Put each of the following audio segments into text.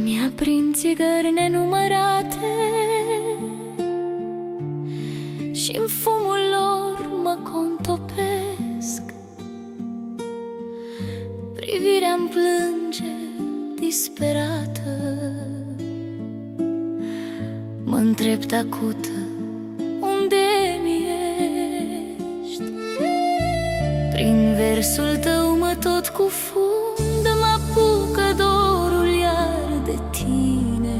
Mi-aprind țigări nenumărate și-n fumul lor mă contopesc. Privirea-mi plânge disperată, mă-ntreb tacută, unde-mi ești? Prin versul tău mă tot cufund, mă-apucă dorul iar de tine.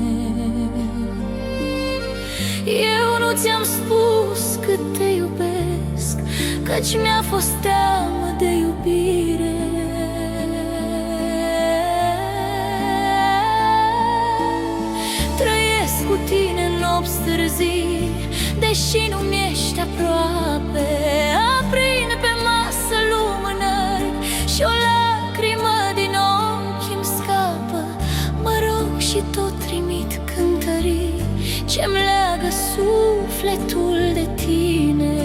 Eu nu ți-am spus cât te iubesc, căci mi-a fost teamă de iubire. Trăiesc cu tine nopți târzii, deși nu mi-ești aproape. Aprind pe masă lumânări și o lacrimă din ochi îmi scapă. Mă rog și tot trimit cântării ce-mi leagă sufletul de tine.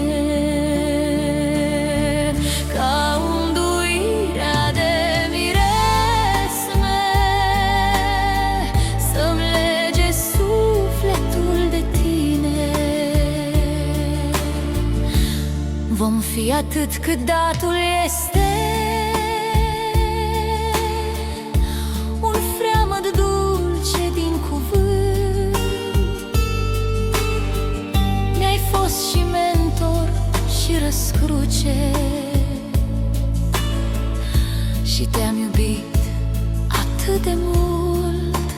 Ca unduirea de miresme să-mi lege sufletul de tine. Vom fi atât cât datul este, un freamăt dulce din cuvânt. Mi-ai fost și mentor și răscruce, și te-am iubit atât de mult.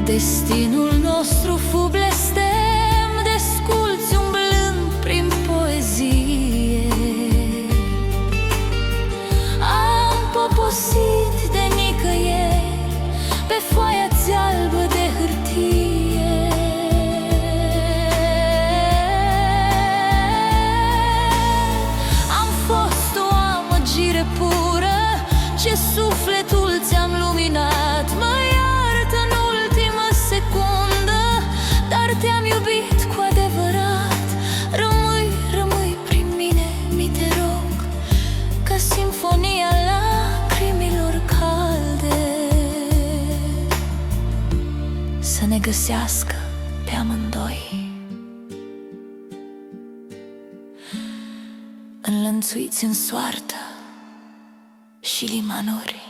Destinul nostru fu blestem, desculți umblând prin poezie. Am poposit de nicăieri pe foaia-ți albă de hârtie. Am fost o amăgire pură ce sufletul ți-am luminat. Mă iartă în ultimă secundă, dar te-am iubit cu adevărat. Rămâi prin mine, mi te rog, ca simfonia lacrimilor calde să ne găsească pe amândoi, înlănțuiți în soartă și limanuri.